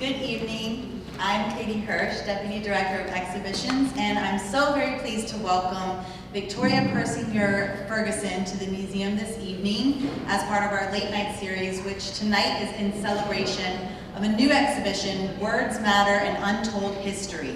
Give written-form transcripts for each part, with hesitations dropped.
Good evening. I'm Katie Hirsch, Deputy Director of Exhibitions, and I'm so very pleased to welcome Victoria Persinger Ferguson to the museum this evening as part of our late night series, which tonight is in celebration of a new exhibition, Words, Matter Untold History.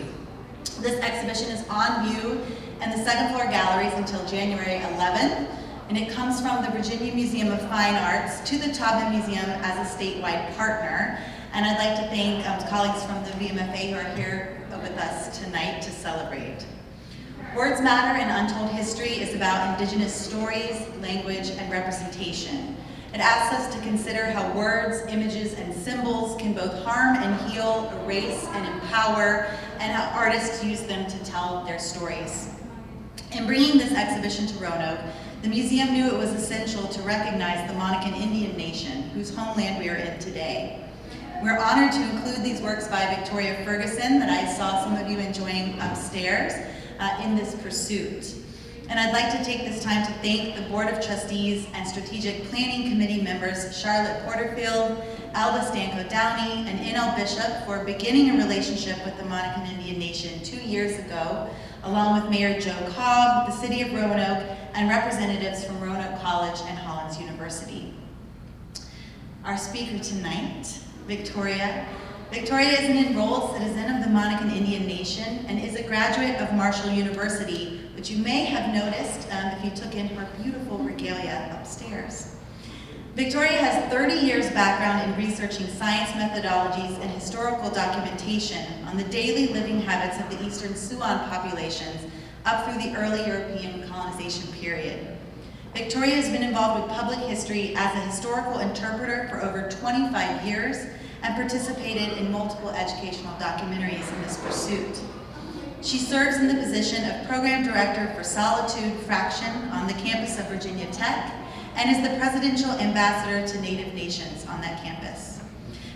This exhibition is on view in the second floor galleries until January 11th, and it comes from the Virginia Museum of Fine Arts to the Taubman Museum as a statewide partner. And I'd like to thank colleagues from the VMFA who are here with us tonight to celebrate. Words, Matter Untold History is about Indigenous stories, language, and representation. It asks us to consider how words, images, and symbols can both harm and heal, erase and empower, and how artists use them to tell their stories. In bringing this exhibition to Roanoke, the museum knew it was essential to recognize the Monacan Indian Nation, whose homeland we are in today. We're honored to include these works by Victoria Ferguson that I saw some of you enjoying upstairs in this pursuit. And I'd like to take this time to thank the Board of Trustees and Strategic Planning Committee members Charlotte Porterfield, Alba Stanko Downey, and Inel Bishop for beginning a relationship with the Monacan Indian Nation 2 years ago, along with Mayor Joe Cobb, the City of Roanoke, and representatives from Roanoke College and Hollins University. Our speaker tonight, Victoria. Victoria is an enrolled citizen of the Monacan Indian Nation and is a graduate of Marshall University, which you may have noticed if you took in her beautiful regalia upstairs. Victoria has 30 years background in researching science methodologies and historical documentation on the daily living habits of the Eastern Siouan populations up through the early European colonization period. Victoria has been involved with public history as a historical interpreter for over 25 years and participated in multiple educational documentaries in this pursuit. She serves in the position of Program Director for Solitude Fraction on the campus of Virginia Tech and is the Presidential Ambassador to Native Nations on that campus.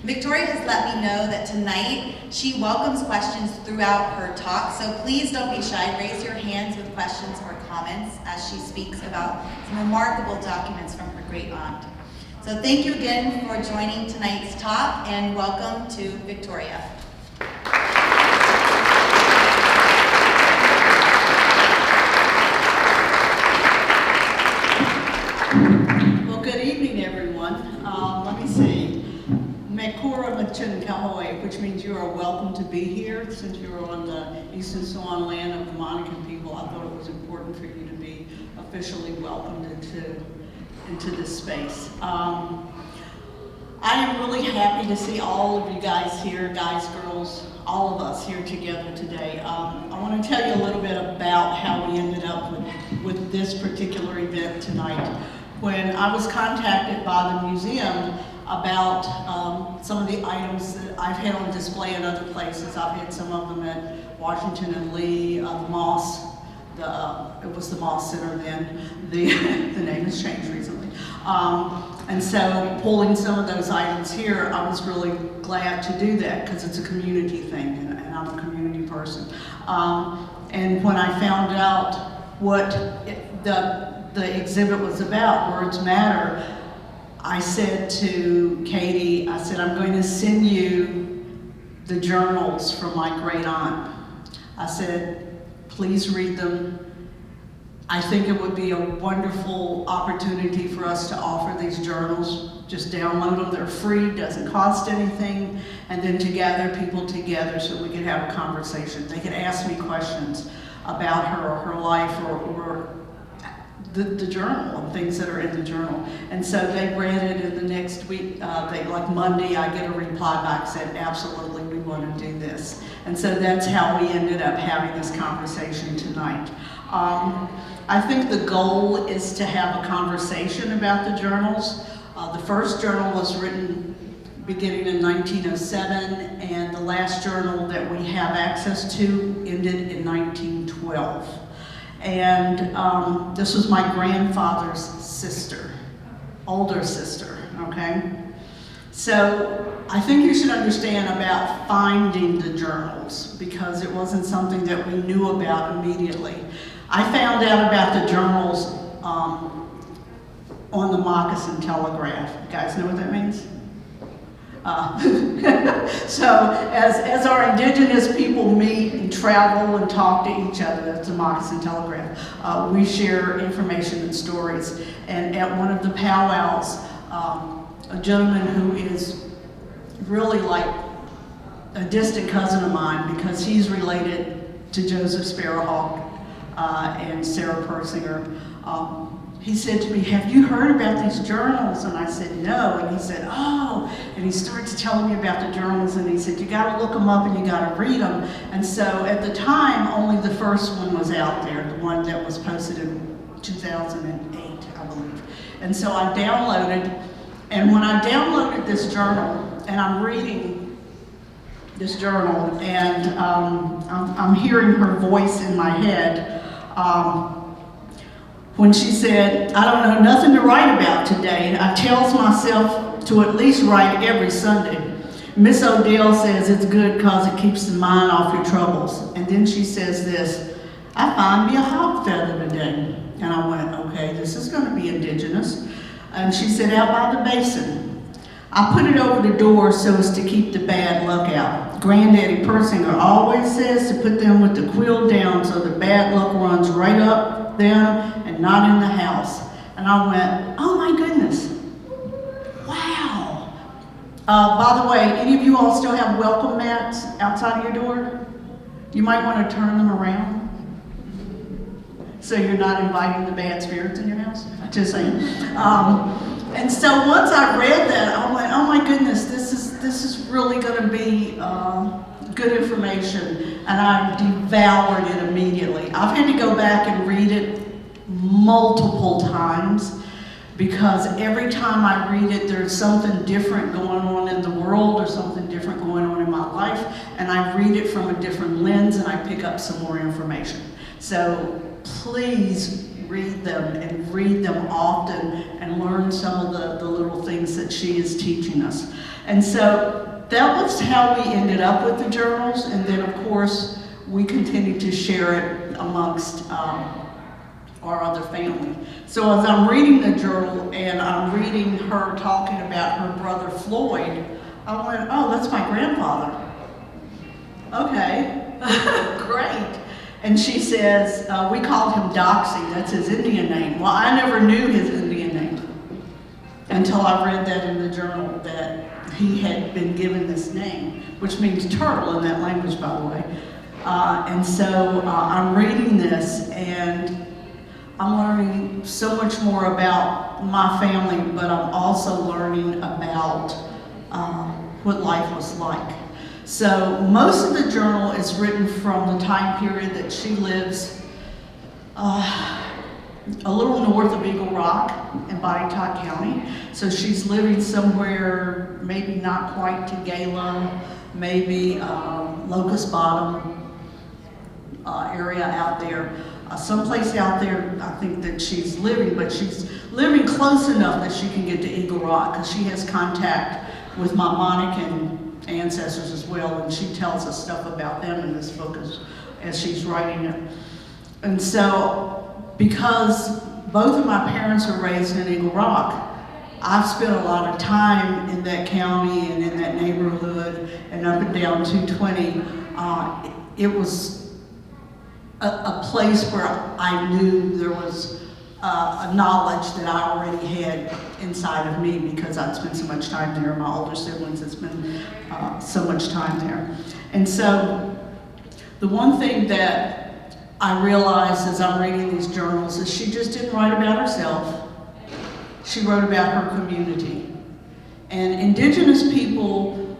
Victoria has let me know that tonight she welcomes questions throughout her talk, so please don't be shy. Raise your hands with questions or comments as she speaks about some remarkable documents from her great aunt. So thank you again for joining tonight's talk, and welcome to Victoria. Well, good evening, everyone. Let me see. Mekura Machun Kahoe, which means you are welcome to be here. Since you are on the Eastern Siouan land of the Monacan people, I thought it was important for you to be officially welcomed into this space. I am really happy to see all of you guys here, guys, girls, all of us here together today. I want to tell you a little bit about how we ended up with this particular event tonight. When I was contacted by the museum about some of the items that I've had on display in other places, I've had some of them at Washington and Lee, the Moss, it was the Moss Center then, the name has changed recently. And so pulling some of those items here, I was really glad to do that because it's a community thing and I'm a community person. And when I found out what the exhibit was about, Words Matter, I said to Katie, I said, I'm going to send you the journals from my great aunt. I said, please read them. I think it would be a wonderful opportunity for us to offer these journals. Just download them, they're free, doesn't cost anything, and then to gather people together so we could have a conversation. They could ask me questions about her or her life or the journal and things that are in the journal. And so they read it, and the next week, like Monday, I get a reply back saying, absolutely, we want to do this. And so that's how we ended up having this conversation tonight. I think the goal is to have a conversation about the journals. The first journal was written beginning in 1907, and the last journal that we have access to ended in 1912. And this was my grandfather's sister, older sister, okay? So I think you should understand about finding the journals because it wasn't something that we knew about immediately. I found out about the journals on the Moccasin Telegraph. You guys know what that means? So as our Indigenous people meet and travel and talk to each other, that's the Moccasin Telegraph, we share information and stories. And at one of the powwows, a gentleman who is really like a distant cousin of mine because he's related to Joseph Sparrowhawk and Sarah Persinger, he said to me, "Have you heard about these journals?" And I said, "No." And he said, "Oh." And he started telling me about the journals, and he said, "You got to look them up and you got to read them." And so at the time, only the first one was out there, the one that was posted in 2008, I believe. And so I downloaded, and when I downloaded this journal, and I'm reading this journal, and I'm hearing her voice in my head, when she said, "I don't know nothing to write about today. I tells myself to at least write every Sunday. Miss Odell says it's good because it keeps the mind off your troubles." And then she says this, "I find me a hog feather today." And I went, okay, this is going to be Indigenous. And she said, "Out by the basin. I put it over the door so as to keep the bad luck out. Granddaddy Persinger always says to put them with the quill down so the bad luck runs right up them and not in the house." And I went, oh my goodness, wow. By the way, any of you all still have welcome mats outside of your door? You might want to turn them around so you're not inviting the bad spirits in your house. Just saying. And so once I read that, I went, oh my goodness, this is really going to be good information, and I devoured it immediately. I've had to go back and read it multiple times because every time I read it, there's something different going on in the world or something different going on in my life, and I read it from a different lens and I pick up some more information. So please read them and read them often and learn some of the little things that she is teaching us. And so that was how we ended up with the journals, and then of course we continued to share it amongst our other family. So as I'm reading the journal and I'm reading her talking about her brother Floyd, I went, oh, that's my grandfather. Okay, great. And she says, we called him Doxy, that's his Indian name. Well, I never knew his Indian name until I read that in the journal that he had been given this name, which means turtle in that language, by the way. And so I'm reading this and I'm learning so much more about my family, but I'm also learning about what life was like. So most of the journal is written from the time period that she lives a little north of Eagle Rock in Botetourt County. So she's living somewhere maybe not quite to Gala, maybe Locust Bottom area out there. Someplace out there I think that she's living, but she's living close enough that she can get to Eagle Rock because she has contact with my Monacan ancestors as well, and she tells us stuff about them in this book as she's writing it. And so, because both of my parents were raised in Eagle Rock, I've spent a lot of time in that county and in that neighborhood and up and down 220. It was a place where I knew there was a knowledge that I already had inside of me because I'd spent so much time there. My older siblings had spent so much time there. And so the one thing that I realized as I'm reading these journals is she just didn't write about herself. She wrote about her community. And Indigenous people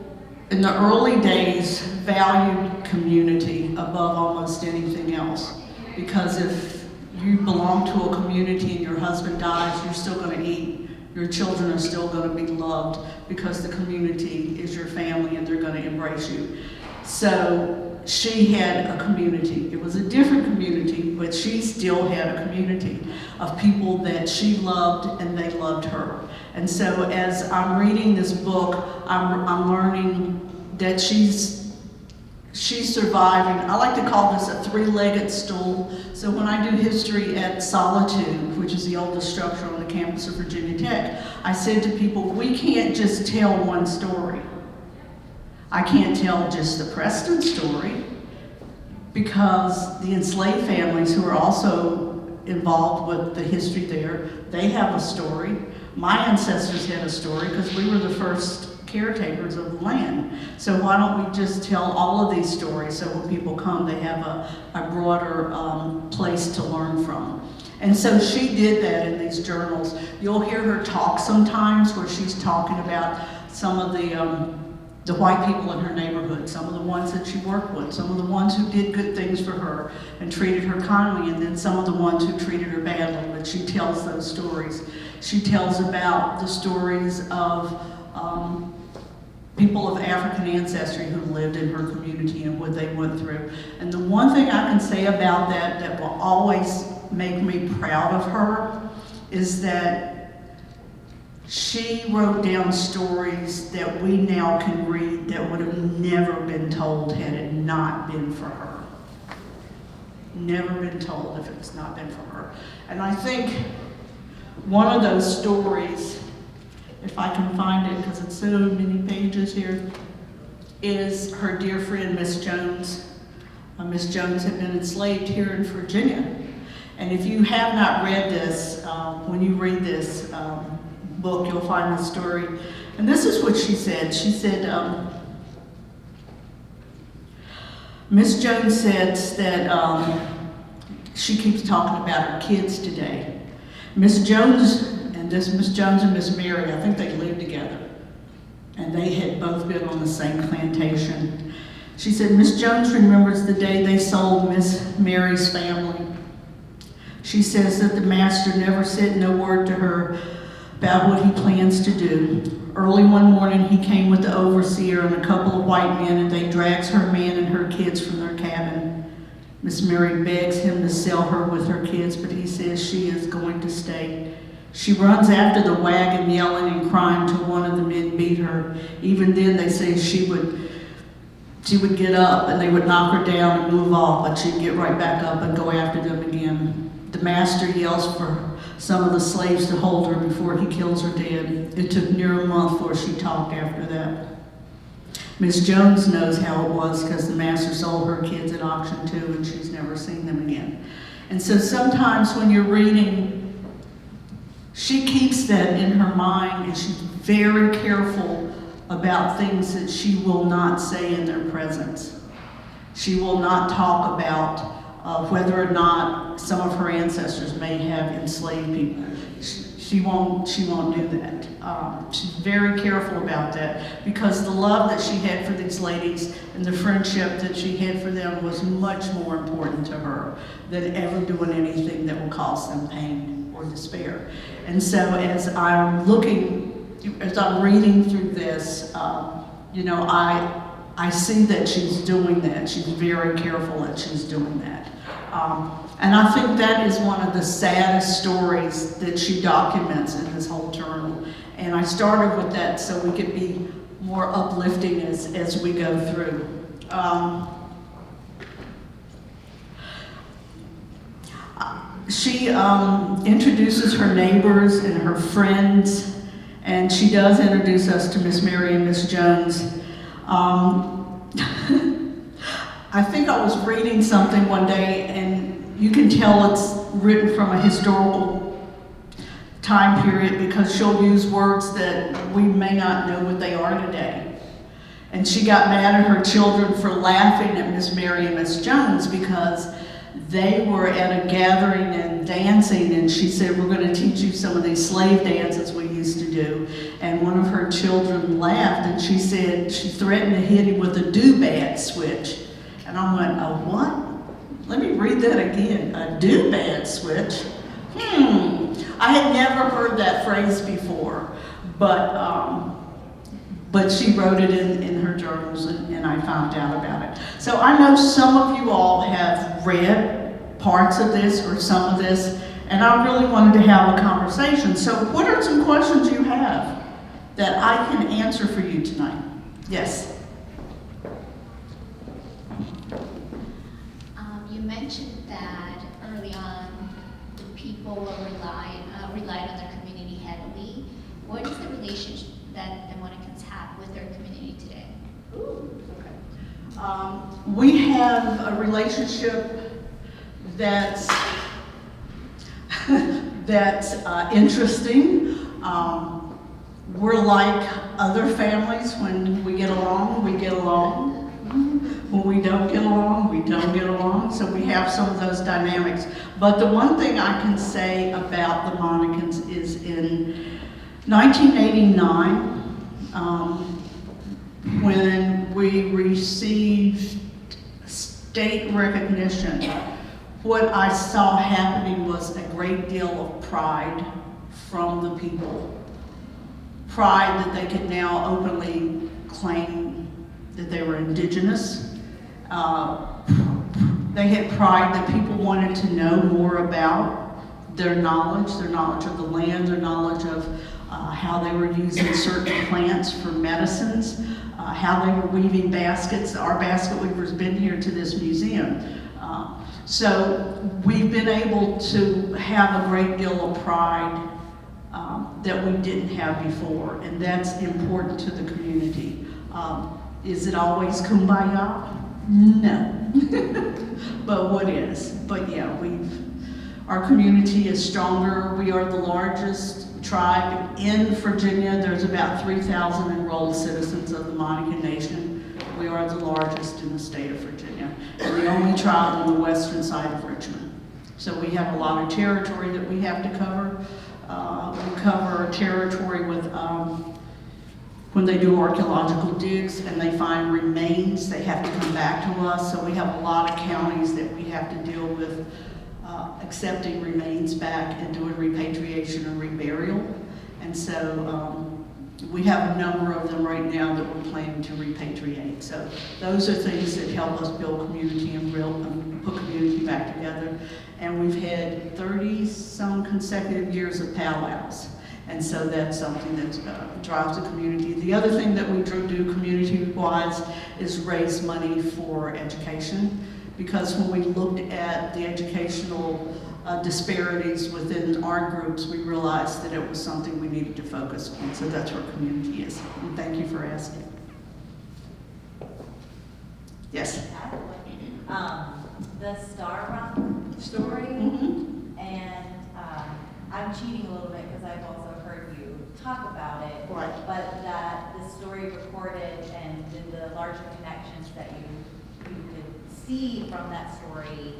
in the early days valued community above almost anything else. Because if you belong to a community and your husband dies, you're still going to eat. Your children are still going to be loved because the community is your family and they're going to embrace you. So she had a community. It was a different community, but she still had a community of people that she loved and they loved her. And so as I'm reading this book, I'm learning that she's she's surviving. I like to call this a three-legged stool. So when I do history at Solitude, which is the oldest structure on the campus of Virginia Tech, I said to people, we can't just tell one story. I can't tell just the Preston story, because the enslaved families who are also involved with the history there, they have a story. My ancestors had a story because we were the first caretakers of the land. So why don't we just tell all of these stories so when people come they have a broader place to learn from. And so she did that in these journals. You'll hear her talk sometimes where she's talking about some of the white people in her neighborhood, some of the ones that she worked with, some of the ones who did good things for her and treated her kindly, and then some of the ones who treated her badly, but she tells those stories. She tells about the stories of people of African ancestry who lived in her community and what they went through. And the one thing I can say about that that will always make me proud of her is that she wrote down stories that we now can read that would have never been told had it not been for her. Never been told if it's not been for her. And I think one of those stories, if I can find it because it's so many pages here, is her dear friend Miss Jones. Miss Jones had been enslaved here in Virginia. And if you have not read this, when you read this book, you'll find the story. And this is what she said. She said, Miss Jones says that she keeps talking about her kids today. Miss Jones and Miss Mary, I think they lived together. And they had both been on the same plantation. She said, Miss Jones remembers the day they sold Miss Mary's family. She says that the master never said no word to her about what he plans to do. Early one morning, he came with the overseer and a couple of white men, and they drags her man and her kids from their cabin. Miss Mary begs him to sell her with her kids, but he says she is going to stay. She runs after the wagon, yelling and crying till one of the men beat her. Even then, they say she would get up and they would knock her down and move off, but she'd get right back up and go after them again. The master yells for some of the slaves to hold her before he kills her dead. It took near a month before she talked after that. Miss Jones knows how it was because the master sold her kids at auction too, and she's never seen them again. And so sometimes when you're reading, she keeps that in her mind, and she's very careful about things that she will not say in their presence. She will not talk about whether or not some of her ancestors may have enslaved people. She won't do that. She's very careful about that because the love that she had for these ladies and the friendship that she had for them was much more important to her than ever doing anything that will cause them pain or despair. And so as I'm reading through this, I see that she's doing that. She's very careful that she's doing that. And I think that is one of the saddest stories that she documents in this whole journal. And I started with that so we could be more uplifting as we go through. She introduces her neighbors and her friends, and she does introduce us to Miss Mary and Miss Jones. I think I was reading something one day, and you can tell it's written from a historical time period because she'll use words that we may not know what they are today. And she got mad at her children for laughing at Miss Mary and Miss Jones because they were at a gathering and dancing, and she said, we're going to teach you some of these slave dances we used to do. And one of her children laughed, and she said she threatened to hit him with a do-bad switch. And I went, a what? Let me read that again. A do-bad switch? I had never heard that phrase before, but she wrote it in her journals, and I found out about it. So I know some of you all have read parts of this or some of this, and I really wanted to have a conversation. So what are some questions you have that I can answer for you tonight? Yes? We have a relationship that's interesting. We're like other families. When we get along, we get along. When we don't get along, we don't get along. So we have some of those dynamics. But the one thing I can say about the Monacans is in 1989, when we received state recognition, what I saw happening was a great deal of pride from the people. Pride that they could now openly claim that they were Indigenous. They had pride that people wanted to know more about their knowledge of the land, their knowledge of how they were using certain plants for medicines, how they were weaving baskets. Our basket weaver's been here to this museum. So we've been able to have a great deal of pride that we didn't have before, and that's important to the community. Is it always kumbaya? No. But what is? But yeah, our community is stronger. We are the largest tribe in Virginia. There's about 3,000 enrolled citizens of the Monacan Nation. We are the largest in the state of Virginia, and the only tribe on the western side of Richmond. So we have a lot of territory that we have to cover. We cover territory with when they do archaeological digs and they find remains, they have to come back to us. So we have a lot of counties that we have to deal with accepting remains back and doing repatriation and reburial. And so we have a number of them right now that we're planning to repatriate. So those are things that help us build community and put community back together. And we've had 30-some consecutive years of powwows. And so that's something that drives the community. The other thing that we do community-wise is raise money for education. Because when we looked at the educational disparities within our groups, we realized that it was something we needed to focus on. So that's where community is. And thank you for asking. Yes? The Star Rock story, and I'm cheating a little bit because I've also heard you talk about it, right. But that the story recorded and the larger connections that you could see from that story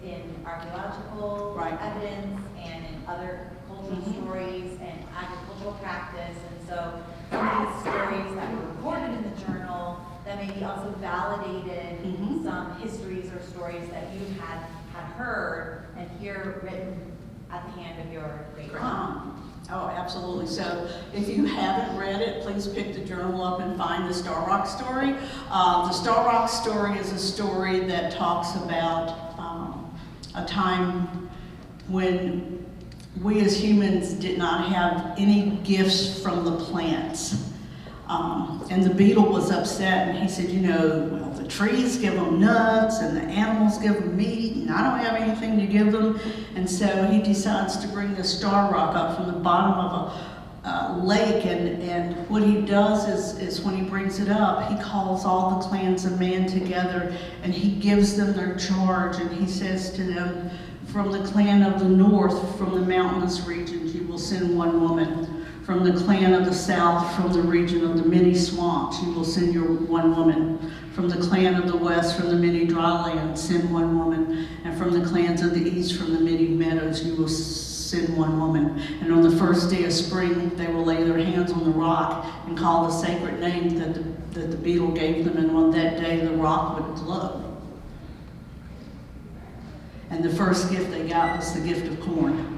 in archaeological evidence and in other cultural stories and agricultural practice. And so some of these stories that were recorded in the journal that maybe also validated some histories or stories that you had heard and here written at the hand of your great aunt. Oh, absolutely. So if you haven't read it, please pick the journal up and find the Star Rock story. The Star Rock story is a story that talks about a time when we as humans did not have any gifts from the plants. And the beetle was upset, and he said, well, the trees give them nuts, and the animals give them meat, and I don't have anything to give them. And so he decides to bring the star rock up from the bottom of a lake, and what he does is when he brings it up, he calls all the clans of man together, and he gives them their charge, and he says to them, from the clan of the north, from the mountainous regions, you will send one woman. From the clan of the south, from the region of the many swamps, you will send your one woman. From the clan of the west, from the many dry lands, send one woman. And from the clans of the east, from the many meadows, you will send one woman. And on the first day of spring, they will lay their hands on the rock and call the sacred name that the beetle gave them. And on that day, the rock would glow. And the first gift they got was the gift of corn.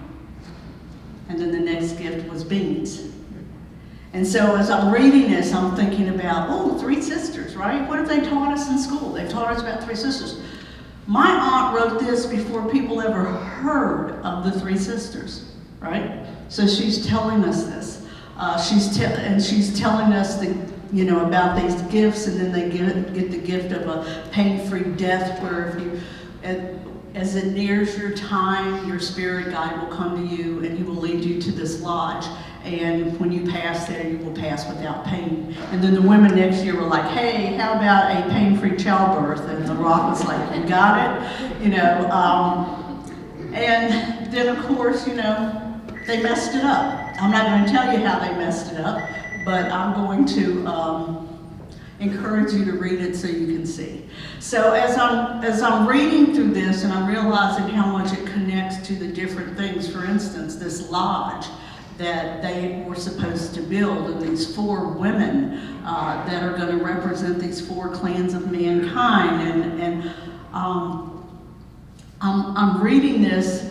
And then the next gift was beans. And so as I'm reading this, I'm thinking about, 3 sisters, right? What have they taught us in school? They've taught us about 3 sisters. My aunt wrote this before people ever heard of the 3 sisters, right? So she's telling us this. She's telling us about these gifts, and then they get the gift of a pain-free death, where if you, as it nears your time, your spirit guide will come to you and he will lead you to this lodge. And when you pass there, you will pass without pain. And then the women next year were like, hey, how about a pain-free childbirth? And the rock was like, you got it, you know. And then of course, you know, they messed it up. I'm not going to tell you how they messed it up, but I'm going to encourage you to read it so you can see. So as I'm reading through this and I'm realizing how much it connects to the different things, for instance, this lodge that they were supposed to build, and these 4 women that are going to represent these 4 clans of mankind, and I'm reading this.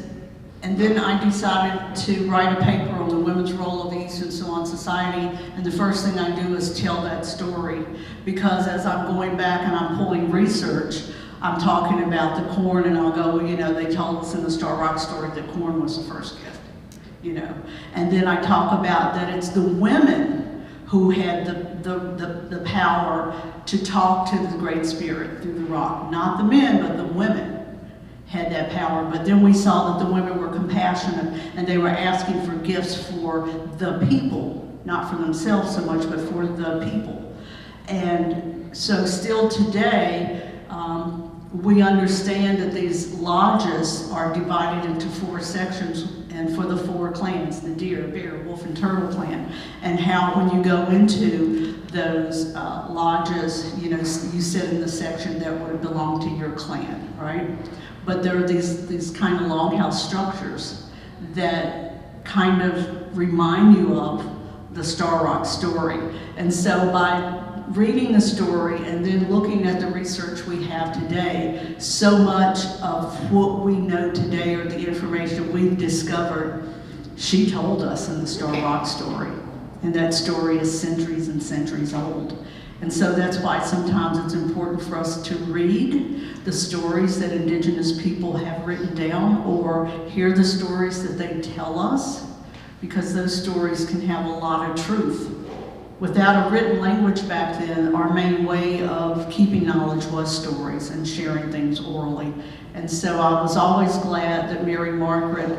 And then I decided to write a paper on the women's role of the East and Samoan society, and the first thing I do is tell that story, because as I'm going back and I'm pulling research, I'm talking about the corn, and I'll go, well, you know, they told us in the Star Rock story that corn was the first gift, you know. And then I talk about that it's the women who had the power to talk to the Great Spirit through the rock, not the men, but the women had that power. But then we saw that the women were compassionate, and they were asking for gifts for the people, not for themselves so much, but for the people. And so still today, we understand that these lodges are divided into 4 sections, and for the 4 clans, the deer, bear, wolf, and turtle clan, and how when you go into those lodges, you know, you sit in the section that would belong to your clan, right? But there are these kind of longhouse structures that kind of remind you of the Star Rock story. And so by reading the story and then looking at the research we have today, so much of what we know today, or the information we've discovered, she told us in the Star Rock story. And that story is centuries and centuries old. And so that's why sometimes it's important for us to read the stories that Indigenous people have written down, or hear the stories that they tell us, because those stories can have a lot of truth. Without a written language back then, our main way of keeping knowledge was stories and sharing things orally. And so I was always glad that Mary Margaret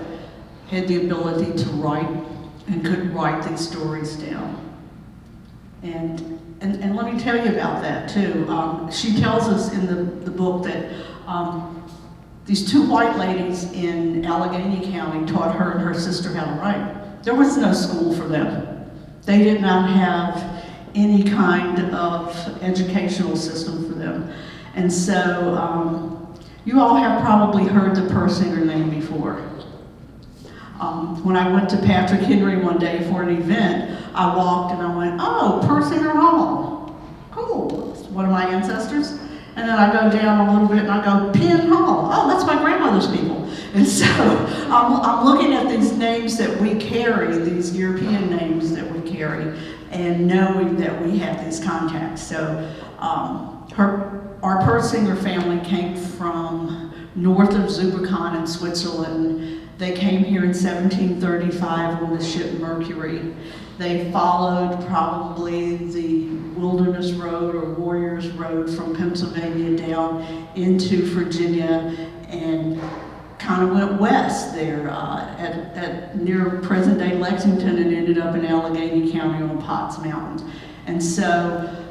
had the ability to write and could write these stories down. And let me tell you about that too. She tells us in the book that these 2 white ladies in Allegheny County taught her and her sister how to write. There was no school for them. They did not have any kind of educational system for them. And so you all have probably heard the Persinger name before. When I went to Patrick Henry one day for an event, I walked and I went, oh, Persinger Hall. Cool, it's one of my ancestors. And then I go down a little bit and I go, Penn Hall. Oh, that's my grandmother's people. And so I'm looking at these names that we carry, these European names that we carry, and knowing that we have these contacts. So our Persinger family came from north of Zurbriggen in Switzerland. They came here in 1735 on the ship Mercury. They followed probably the Wilderness Road or Warriors Road from Pennsylvania down into Virginia, and kind of went west there at near present-day Lexington, and ended up in Allegheny County on Potts Mountain. And so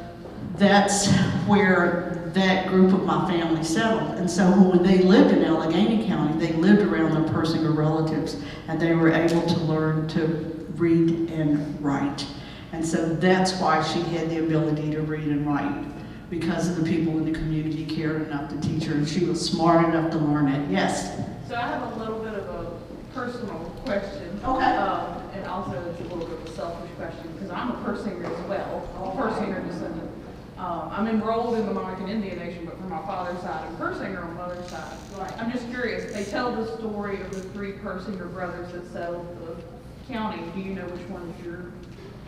that's where that group of my family settled. And so when they lived in Allegheny County, they lived around their Persinger relatives, and they were able to learn to read and write. And so that's why she had the ability to read and write, because of the people in the community cared enough to teach her, and she was smart enough to learn it. Yes? So I have a little bit of a personal question. Okay. And also it's a little bit of a selfish question, because I'm a Persinger as well. I'm a Persinger descendant. I'm enrolled in the Monacan Indian Nation, but from my father's side, and Persinger on mother's side. Right. I'm just curious, they tell the story of the 3 Persinger brothers that settled the county. Do you know which one is your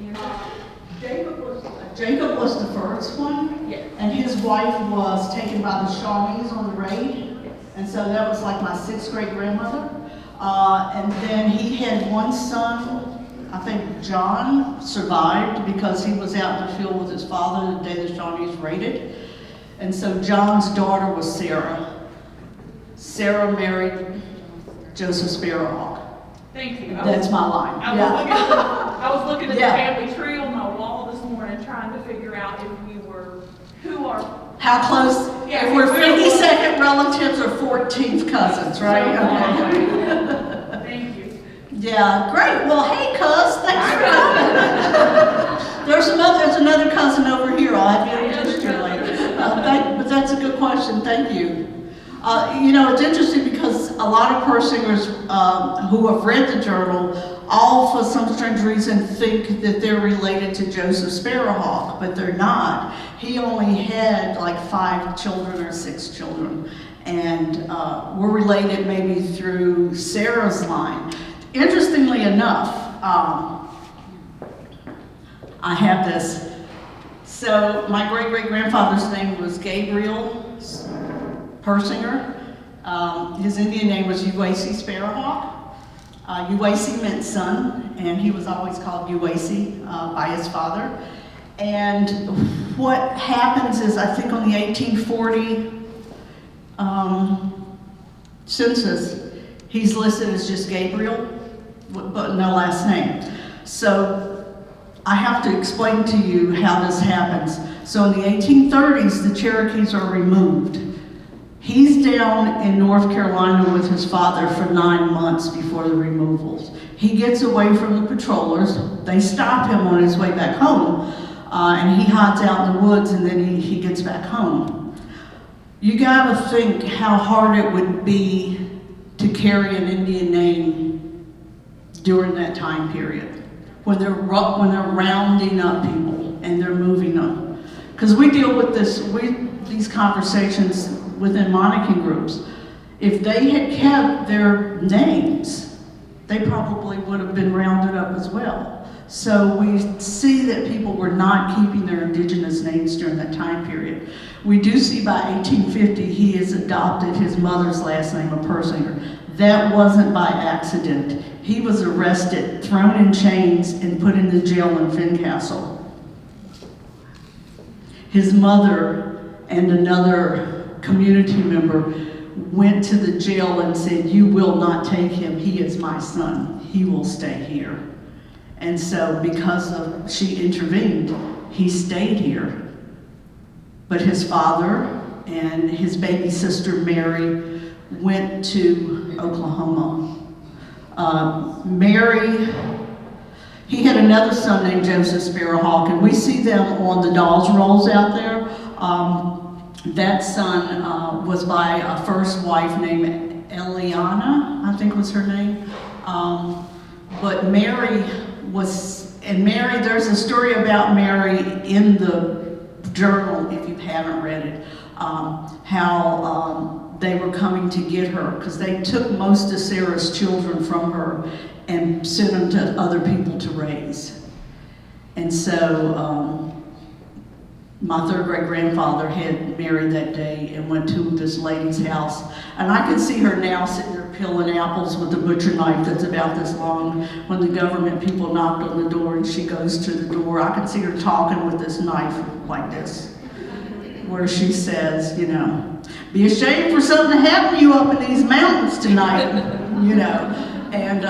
ancestor? Jacob was the first one, Yes. and his wife was taken by the Shawnees on the raid, Yes. and so that was like my 6th great grandmother. And then he had one son, I think John, survived because he was out in the field with his father the day the Shawnees raided. And so John's daughter was Sarah. Sarah married Joseph Sparrowhawk. Thank you. That's my line. I was looking I was looking at Yeah. the family tree on my wall this morning, trying to figure out if we were, who are. How close? Yeah, If we're who- 52nd relatives or 14th cousins, right? So far Okay. away. Thank you. Yeah, great. Well, hey, cuz, thanks for coming. There's another cousin over here. I'll have you introduce her later. But that's a good question. Thank you. It's interesting because a lot of Persingers who have read the journal all for some strange reason think that they're related to Joseph Sparrowhawk, but they're not. He only had like 5 children or 6 children, and we're related maybe through Sarah's line. Interestingly enough, I have this. So my great-great-grandfather's name was Gabriel Persinger. His Indian name was Uwasi Sparrowhawk. Uwasi meant son, and he was always called Uwasi by his father. And what happens is, I think on the 1840 census, he's listed as just Gabriel, but no last name. So I have to explain to you how this happens. So in the 1830s, the Cherokees are removed. He's down in North Carolina with his father for 9 months before the removals. He gets away from the patrollers. They stop him on his way back home, and he hides out in the woods, and then he gets back home. You gotta think how hard it would be to carry an Indian name during that time period, when they're rounding up people and they're moving them. Because we deal with these conversations within Monacan groups. If they had kept their names, they probably would have been rounded up as well. So we see that people were not keeping their indigenous names during that time period. We do see by 1850 he has adopted his mother's last name of Persinger. That wasn't by accident. He was arrested, thrown in chains, and put in the jail in Fincastle. His mother and another community member went to the jail and said, "You will not take him. He is my son. He will stay here." And so because she intervened, he stayed here. But his father and his baby sister Mary went to Oklahoma. He had another son named Joseph Sparrowhawk, and we see them on the dolls rolls out there. That son was by a first wife named Eliana, I think was her name. But Mary there's a story about Mary in the journal, if you haven't read it, how they were coming to get her, because they took most of Sarah's children from her and sent them to other people to raise. And so my third great-grandfather had married that day and went to this lady's house. And I can see her now sitting there peeling apples with a butcher knife that's about this long. When the government people knocked on the door and she goes to the door, I can see her talking with this knife like this, where she says, "Be ashamed for something to happen to you up in these mountains tonight," And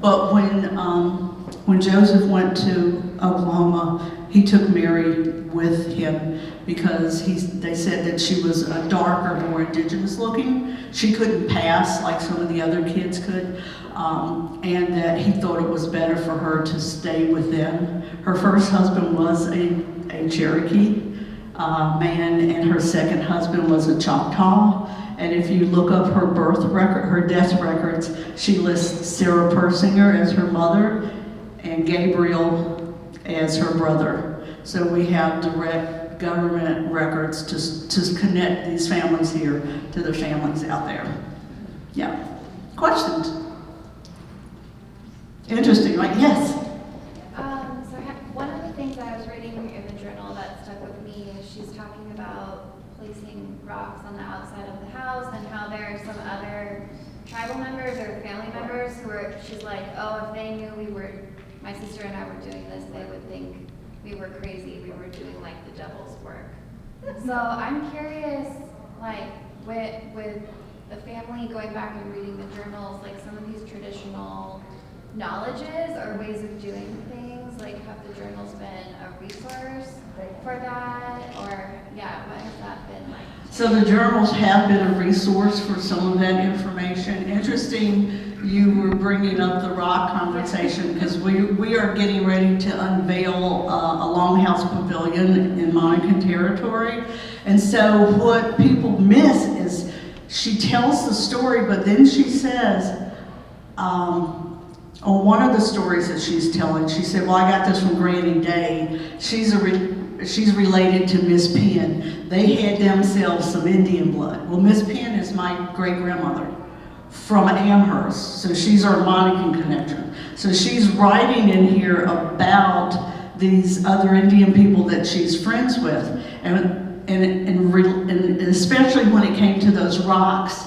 but when Joseph went to Oklahoma, he took Mary with him because they said that she was a darker, more indigenous looking. She couldn't pass like some of the other kids could, and that he thought it was better for her to stay with them. Her first husband was a Cherokee man, and her second husband was a Choctaw. And if you look up her birth record, her death records, she lists Sarah Persinger as her mother and Gabriel as her brother. So we have direct government records to connect these families here to the families out there. Yeah. Questions? Interesting, right? Yes. One of the things I was reading in the journal that stuck with me is she's talking about placing rocks on the outside of the house and how there are some other tribal members or family members she's like, oh, if they knew my sister and I were doing this, they would think we were crazy, we were doing like the devil's work. So I'm curious, like with the family going back and reading the journals, like some of these traditional knowledges or ways of doing things? Like, have the journals been a resource for that? Or, yeah, what has that been like? So the journals have been a resource for some of that information. Interesting you were bringing up the rock conversation, because we are getting ready to unveil a longhouse pavilion in Monacan territory. And so what people miss is she tells the story, but then she says, on one of the stories that she's telling, she said, well, I got this from Granny Day. She's related to Miss Penn. They had themselves some Indian blood. Well, Miss Penn is my great-grandmother from Amherst, so she's our Monacan connection. So she's writing in here about these other Indian people that she's friends with, and especially when it came to those rocks,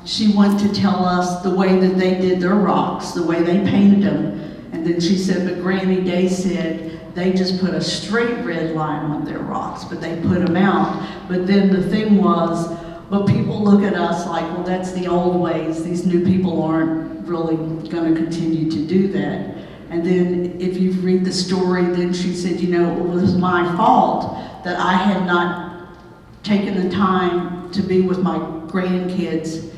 she wanted to tell us the way that they did their rocks, the way they painted them, and then she said, but Granny Day said they just put a straight red line on their rocks, but they put them out. But then the thing was, but people look at us like, well, that's the old ways. These new people aren't really going to continue to do that. And then if you read the story, then she said, you know, it was my fault that I had not taken the time to be with my grandkids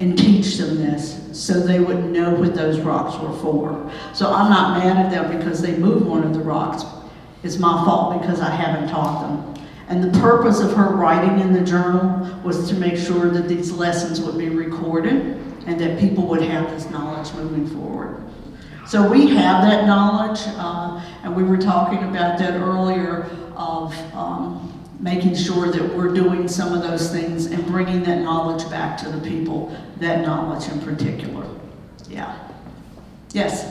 and teach them this so they would know what those rocks were for. So I'm not mad at them because they moved one of the rocks. It's my fault because I haven't taught them. And the purpose of her writing in the journal was to make sure that these lessons would be recorded and that people would have this knowledge moving forward. So we have that knowledge, and we were talking about that earlier of making sure that we're doing some of those things and bringing that knowledge back to the people, that knowledge in particular. Yeah. Yes?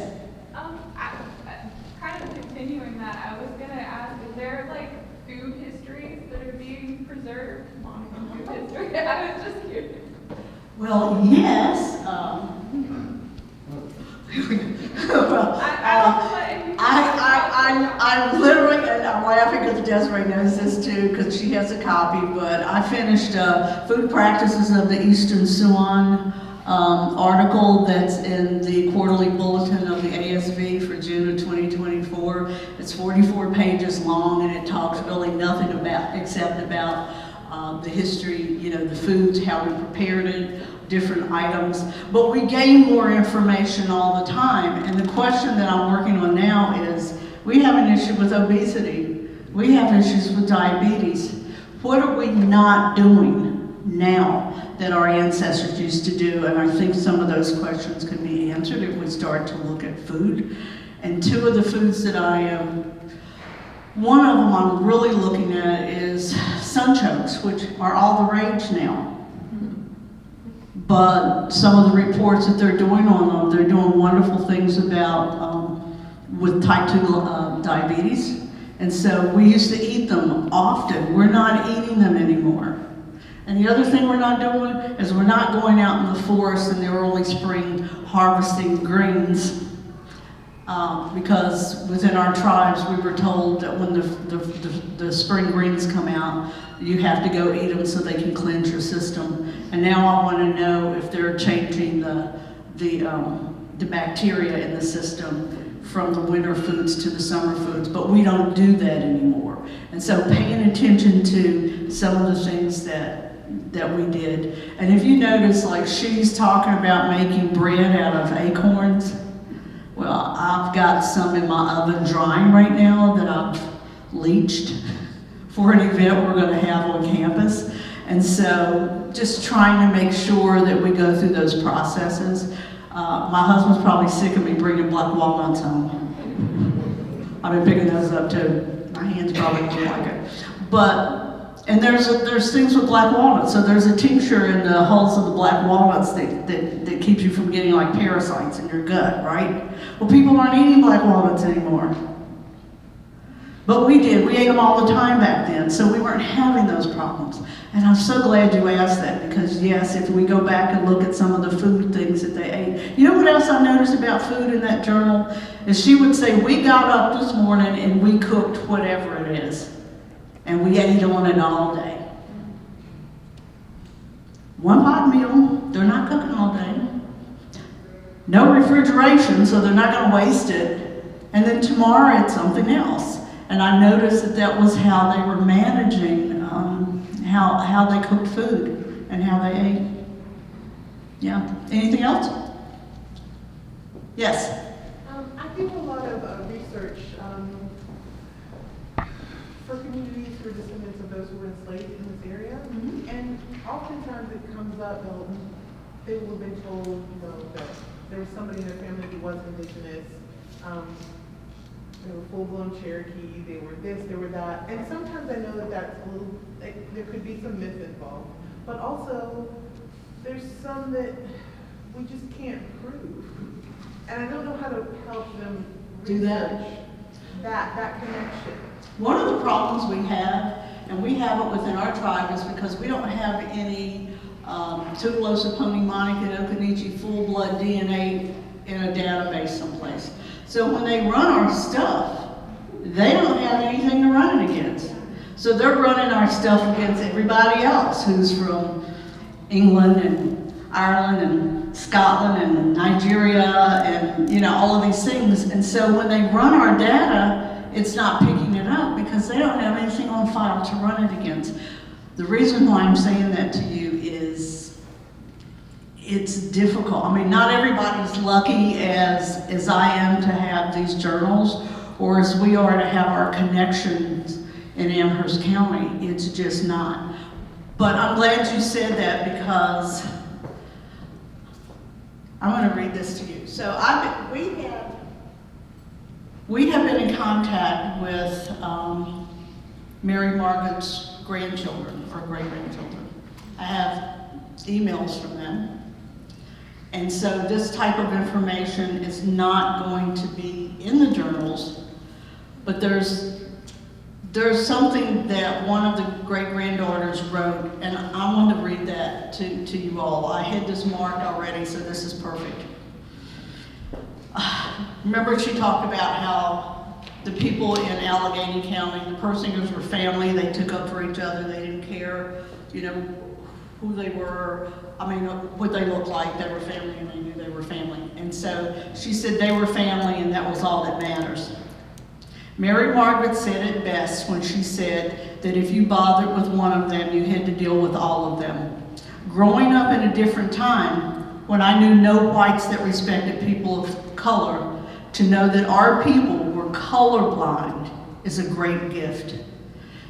Kind of continuing that, I was going to ask, is there like food histories that are being preserved? Monacan food history? I was just curious. Well, yes. Well, I literally, and I'm laughing because Desiree knows this too, because she has a copy, but I finished Food Practices of the Eastern Siouan article that's in the quarterly bulletin of the ASV for June of 2024. It's 44 pages long, and it talks really nothing about, except about the history, you know, the foods, how we prepared it, different items, but we gain more information all the time. And the question that I'm working on now is, we have an issue with obesity. We have issues with diabetes. What are we not doing now that our ancestors used to do? And I think some of those questions can be answered if we start to look at food. And two of the foods that one of them I'm really looking at is sunchokes, which are all the rage now. But some of the reports that they're doing on them, they're doing wonderful things about with type 2 diabetes. And so we used to eat them often. We're not eating them anymore. And the other thing we're not doing is we're not going out in the forest in the early spring harvesting greens. Because within our tribes, we were told that when the spring greens come out, you have to go eat them so they can cleanse your system. And now I want to know if they're changing the bacteria in the system from the winter foods to the summer foods, but we don't do that anymore. And so paying attention to some of the things that we did. And if you notice, like she's talking about making bread out of acorns. Well, I've got some in my oven drying right now that I've leached for an event we're going to have on campus. And so just trying to make sure that we go through those processes. My husband's probably sick of me bringing black walnuts home. I've been picking those up too. My hands probably look like it. And there's things with black walnuts. So there's a tincture in the hulls of the black walnuts that keeps you from getting like parasites in your gut, right? Well, people aren't eating black walnuts anymore. But we did. We ate them all the time back then, so we weren't having those problems. And I'm so glad you asked that, because yes, if we go back and look at some of the food things that they ate. You know what else I noticed about food in that journal? Is she would say, we got up this morning and we cooked whatever it is. And we ate on it all day. One pot meal, they're not cooking all day. no refrigeration, so they're not gonna waste it. And then tomorrow it's something else. And I noticed that that was how they were managing, how they cooked food and how they ate. Yeah, anything else? Yes? I do a lot of research for communities who are descendants of those who were enslaved in this area. And oftentimes it comes up, they will have been told, you know, that there was somebody in their family who was indigenous. They were full-blown Cherokee, they were this, they were that. And sometimes I know that that's a little, like, there could be some myth involved. But also, there's some that we just can't prove. And I don't know how to help them Do that. research that connection. One of the problems we have, and we have it within our tribe, is because we don't have any Tupelo, Pony, Monacan, Occaneechi full-blood DNA in a database someplace. So when they run our stuff, they don't have anything to run it against. So they're running our stuff against everybody else who's from England and Ireland and Scotland and Nigeria and, you know, all of these things. And so when they run our data, it's not picking it up because they don't have anything on file to run it against. The reason why I'm saying that to you is it's difficult. I mean, not everybody's lucky as I am to have these journals or as we are to have our connections in Amherst County. It's just not. But I'm glad you said that because I'm going to read this to you. So we have been in contact with Mary Margaret's grandchildren or great-grandchildren. I have emails from them. And so this type of information is not going to be in the journals, but there's something that one of the great-granddaughters wrote, and I want to read that to you all. I had this marked already, so this is perfect. Remember she talked about how the people in Allegheny County, the Persingers were family, they took up for each other, they didn't care, you know, who they were, I mean, what they looked like, they were family and they knew they were family. And so she said they were family and that was all that matters. Mary Margaret said it best when she said that if you bothered with one of them, you had to deal with all of them. Growing up in a different time, when I knew no whites that respected people of color, to know that our people were colorblind is a great gift.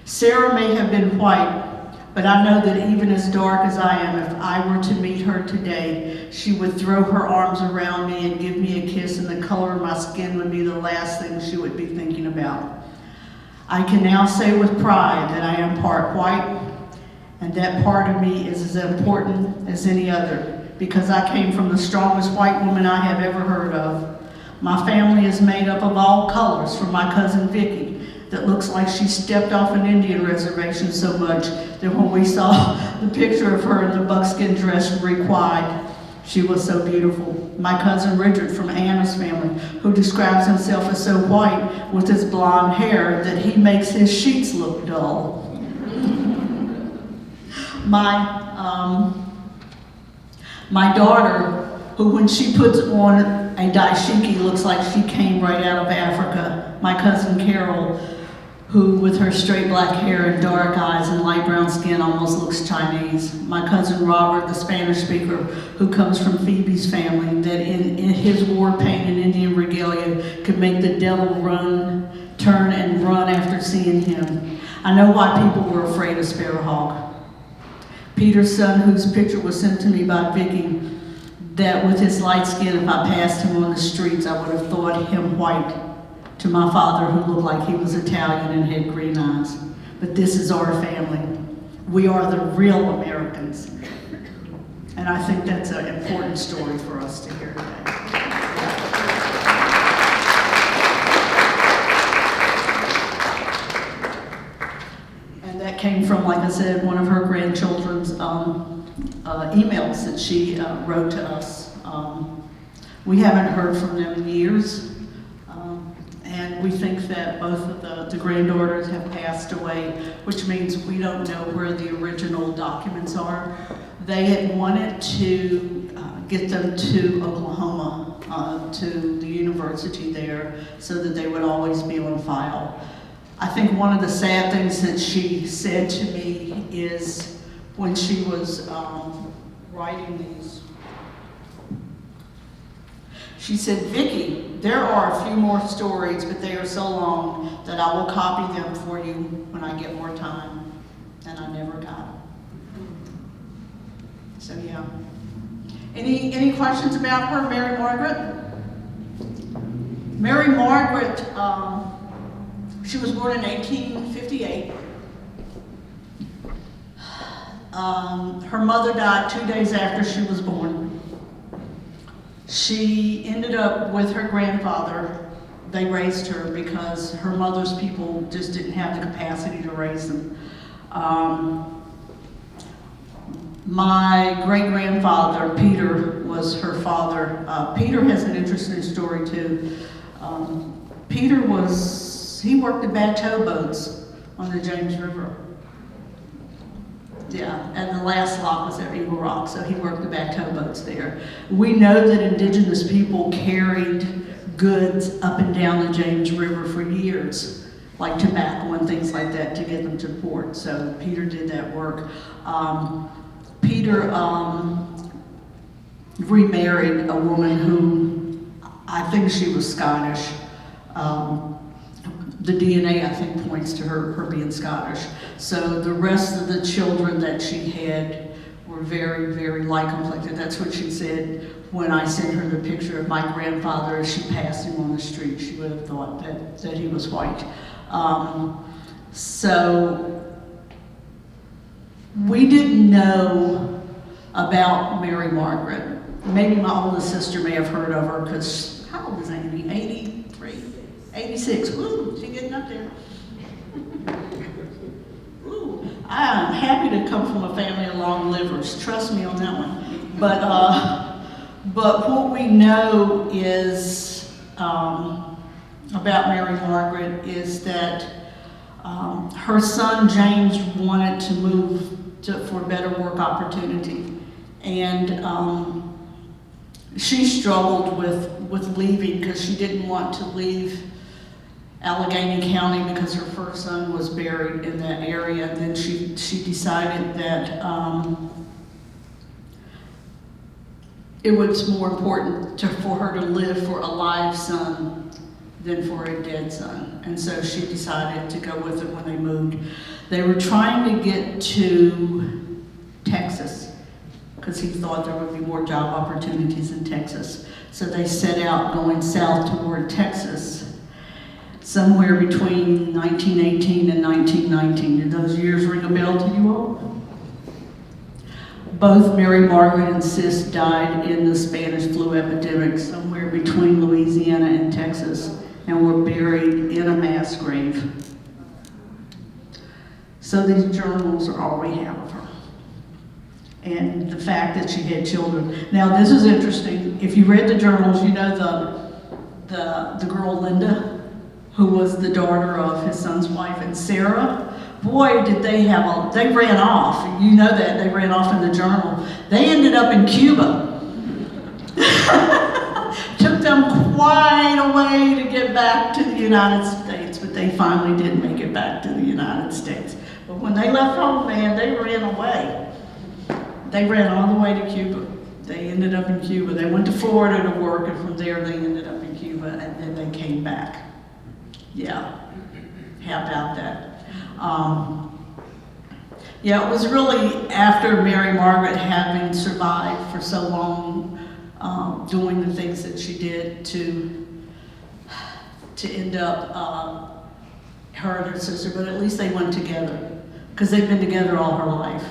Sarah may have been white, but I know that even as dark as I am, if I were to meet her today, she would throw her arms around me and give me a kiss, and the color of my skin would be the last thing she would be thinking about. I can now say with pride that I am part white, and that part of me is as important as any other, because I came from the strongest white woman I have ever heard of. My family is made up of all colors, from my cousin Vicky, that looks like she stepped off an Indian reservation so much that when we saw the picture of her in the buckskin dress required, she was so beautiful. My cousin Richard from Anna's family, who describes himself as so white with his blonde hair that he makes his sheets look dull. My daughter, who when she puts on a dashiki looks like she came right out of Africa. My cousin Carol, who with her straight black hair and dark eyes and light brown skin almost looks Chinese. My cousin Robert, the Spanish speaker, who comes from Phoebe's family, that in his war paint and Indian regalia could make the devil turn and run after seeing him. I know why people were afraid of Sparrowhawk. Peter's son, whose picture was sent to me by Vicky, that with his light skin, if I passed him on the streets, I would have thought him white. To my father, who looked like he was Italian and had green eyes. But this is our family. We are the real Americans. And I think that's an important story for us to hear today. And that came from, like I said, one of her grandchildren's emails that she wrote to us. We haven't heard from them in years. And we think that both of the granddaughters have passed away, which means we don't know where the original documents are. They had wanted to get them to Oklahoma to the university there so that they would always be on file. I think one of the sad things that she said to me is when she was writing these, she said, "Vicky, there are a few more stories, but they are so long that I will copy them for you when I get more time." And I never got them. So yeah. Any questions about her, Mary Margaret? Mary Margaret, she was born in 1858. Her mother died 2 days after she was born. She ended up with her grandfather. They raised her because her mother's people just didn't have the capacity to raise them. My great-grandfather, Peter, was her father. Peter has an interesting story too. Peter he worked at bateau boats on the James River. Yeah, and the last lock was at Eagle Rock, so he worked the bateau boats there. We know that Indigenous people carried goods up and down the James River for years, like tobacco and things like that, to get them to port. So Peter did that work. Peter remarried a woman who, I think she was Scottish. The DNA, I think, points to her being Scottish. So the rest of the children that she had were very, very light complected. That's what she said when I sent her the picture of my grandfather as she passed him on the street. She would have thought that he was white. So we didn't know about Mary Margaret. Maybe my oldest sister may have heard of her because, how old is Amy? 83, 86. Ooh, she's getting up there. Ooh, I am happy to come from a family of long livers. Trust me on that one. But what we know is about Mary Margaret is that her son James wanted to move for better work opportunity, and she struggled with leaving because she didn't want to leave Allegheny County because her first son was buried in that area. And then she decided that it was more important for her to live for a live son than for a dead son. And so she decided to go with it when they moved. They were trying to get to Texas because he thought there would be more job opportunities in Texas. So they set out going south toward Texas, somewhere between 1918 and 1919. Do those years ring a bell to you all? Both Mary Margaret and Sis died in the Spanish flu epidemic somewhere between Louisiana and Texas, and were buried in a mass grave. So these journals are all we have of her. And the fact that she had children. Now this is interesting. If you read the journals, you know the girl Linda, who was the daughter of his son's wife, and Sarah. Boy, did they they ran off. You know that, they ran off in the journal. They ended up in Cuba. Took them quite a way to get back to the United States, but they finally did make it back to the United States. But when they left home, man, they ran away. They ran all the way to Cuba. They ended up in Cuba. They went to Florida to work, and from there they ended up in Cuba, and then they came back. Yeah, how about that? Yeah, it was really after Mary Margaret having survived for so long, doing the things that she did to end up, her and her sister, but at least they went together, because they've been together all her life.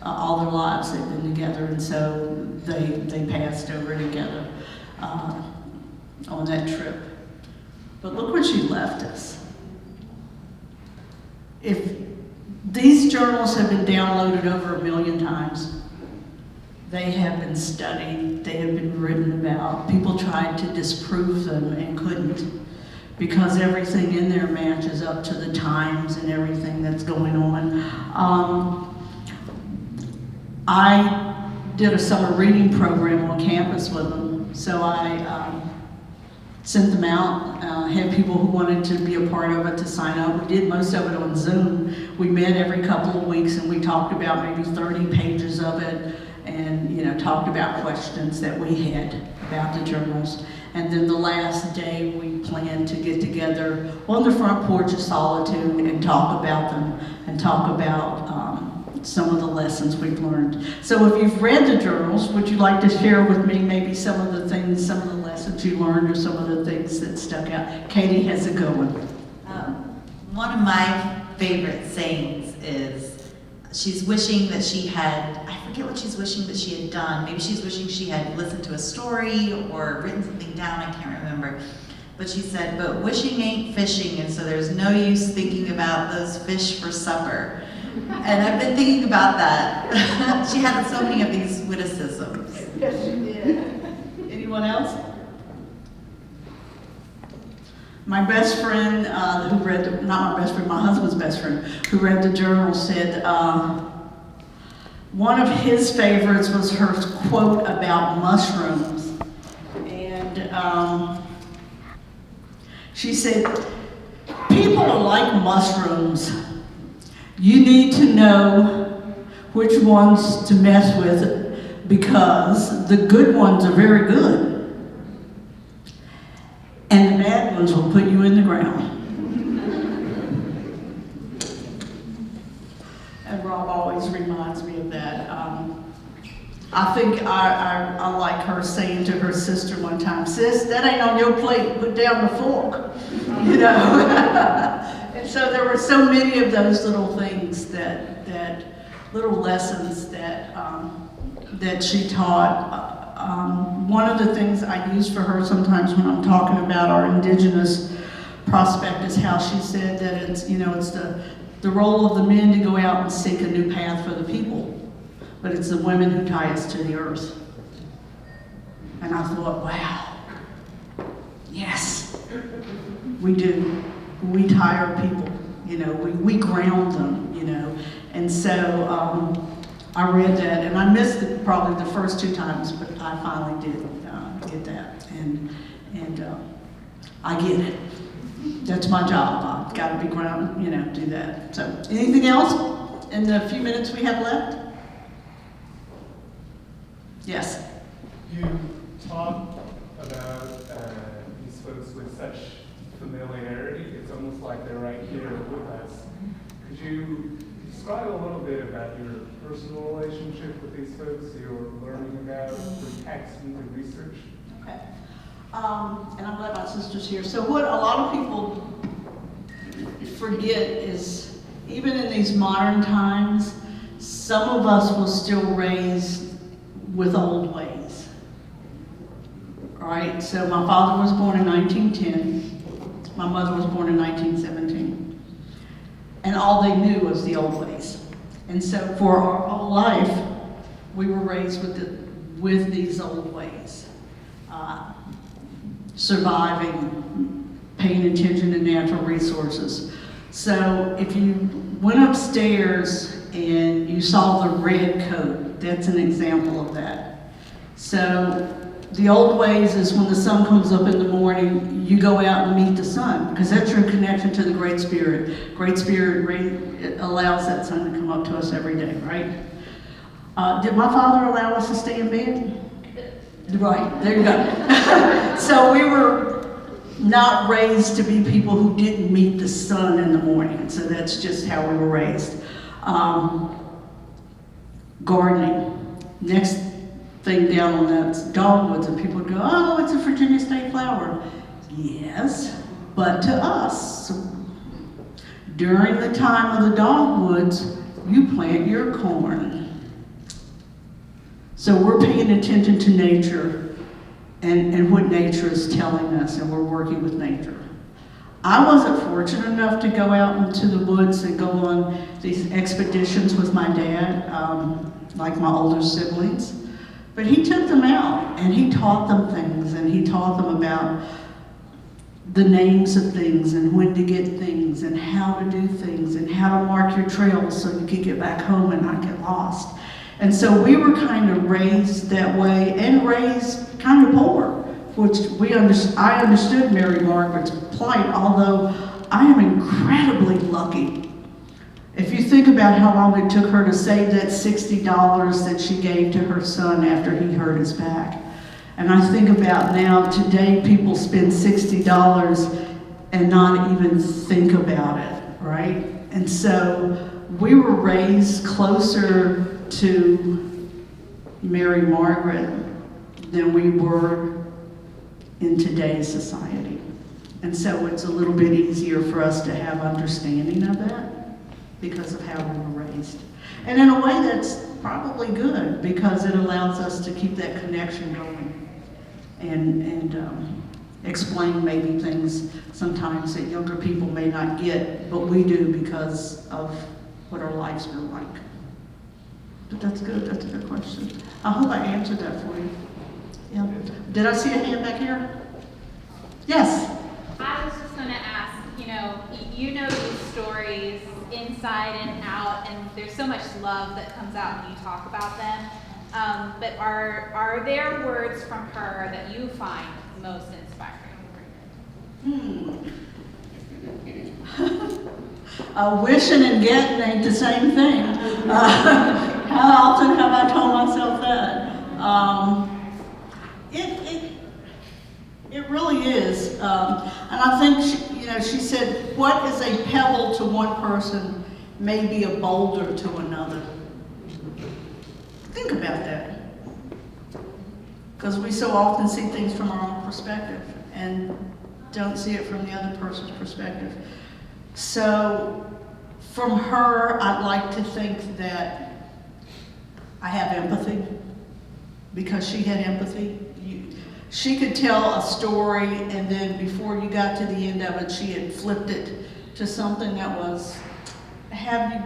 All their lives they've been together, and so they passed over together on that trip. But look what she left us. If these journals have been downloaded over 1 million times, they have been studied, they have been written about. People tried to disprove them and couldn't, because everything in there matches up to the times and everything that's going on. I did a summer reading program on campus with them, So I sent them out, had people who wanted to be a part of it to sign up. We did most of it on Zoom. We met every couple of weeks and we talked about maybe 30 pages of it and, you know, talked about questions that we had about the journals. And then the last day we planned to get together on the front porch of Solitude and talk about them and talk about some of the lessons we've learned. So if you've read the journals, would you like to share with me maybe some of the things, some of the lessons you learned or some of the things that stuck out? Katie has a good one. One of my favorite sayings is she's wishing that she had, I forget what she's wishing that she had done. Maybe she's wishing she had listened to a story or written something down, I can't remember. But she said, but wishing ain't fishing, and so there's no use thinking about those fish for supper. And I've been thinking about that. She had so many of these witticisms. Yes, she did. Anyone else? My best friend, who read, not my best friend, my husband's best friend, who read the journal said one of his favorites was her quote about mushrooms. And she said, people are like mushrooms. You need to know which ones to mess with because the good ones are very good and the bad ones will put you in the ground. And Rob always reminds me of that. I think I like her saying to her sister one time, sis, that ain't on your plate, put down the fork, you know. And so there were so many of those little things that little lessons that she taught. One of the things I use for her sometimes when I'm talking about our Indigenous prospect is how she said that it's, you know, it's the role of the men to go out and seek a new path for the people, but it's the women who tie us to the earth. And I thought, wow, yes, we do. We tie our people, you know, we ground them, you know. And so I read that, and I missed it probably the first 2 times, but I finally did get that. And I get it. That's my job. I've got to be grounded, you know, do that. So anything else in the few minutes we have left? Yes. You talk about these folks with such familiarity. It's almost like they're right here with us. Could you describe a little bit about your personal relationship with these folks you're learning about through text and through research? Okay. And I'm glad my sister's here. So what a lot of people forget is, even in these modern times, some of us were still raised with old ways. Right? So my father was born in 1910. My mother was born in 1917. And all they knew was the old ways. And so for our whole life, we were raised with these old ways. Surviving, paying attention to natural resources. So if you went upstairs and you saw the red coat, that's an example of that. So the old ways is when the sun comes up in the morning, you go out and meet the sun, because that's your connection to the Great Spirit. Great Spirit allows that sun to come up to us every day, right? Did my father allow us to stay in bed? Right, there you go. So we were not raised to be people who didn't meet the sun in the morning. So that's just how we were raised. Gardening. Next thing down on that's dogwoods, and people go, oh, it's a Virginia state flower. Yes, but to us, during the time of the dogwoods, you plant your corn. So we're paying attention to nature and what nature is telling us, and we're working with nature. I wasn't fortunate enough to go out into the woods and go on these expeditions with my dad, like my older siblings. But he took them out and he taught them things, and he taught them about the names of things and when to get things and how to do things and how to mark your trails so you could get back home and not get lost. And so we were kind of raised that way and raised kind of poor, which I understood Mary Margaret's plight, although I am incredibly lucky. If you think about how long it took her to save that $60 that she gave to her son after he hurt his back. And I think about now, today people spend $60 and not even think about it, right? And so we were raised closer to Mary Margaret than we were in today's society. And so it's a little bit easier for us to have understanding of that because of how we were raised. And in a way that's probably good because it allows us to keep that connection going and explain maybe things sometimes that younger people may not get, but we do because of what our lives are like. But that's good, that's a good question. I hope I answered that for you. Yeah. Did I see a hand back here? Yes. I was just going to ask, you know these stories inside and out, and there's so much love that comes out when you talk about them. But are there words from her that you find most inspiring? Wishing and getting ain't the same thing. How often have I told myself that? It really is. And I think, she said, what is a pebble to one person may be a boulder to another. Think about that. Because we so often see things from our own perspective and don't see it from the other person's perspective. So from her, I'd like to think that I have empathy because she had empathy. She could tell a story and then before you got to the end of it, she had flipped it to something that was have you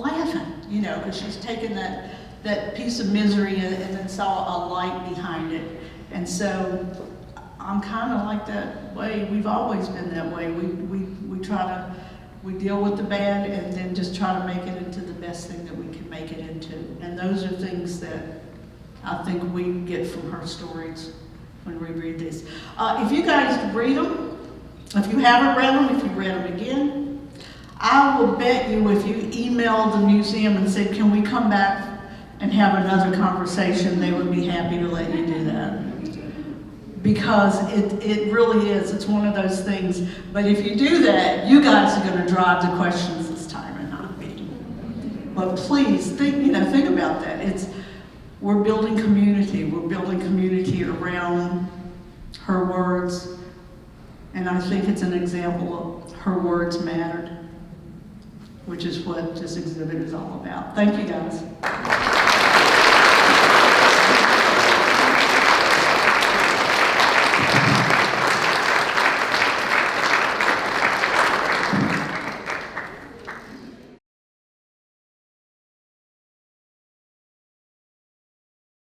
laughing, because she's taken that piece of misery and then saw a light behind it. And so I'm kind of like that way. We've always been that way. We deal with the bad and then just try to make it into the best thing that we can make it into. And those are things that I think we get from her stories when we read these. If you guys read them, if you haven't read them, if you read them again, I will bet you if you emailed the museum and said, can we come back and have another conversation, they would be happy to let you do that. Because it really is, it's one of those things. But if you do that, you guys are going to drive the questions this time and not me. But please, think about that. We're building community. We're building community around her words. And I think it's an example of her words mattered, which is what this exhibit is all about. Thank you, guys.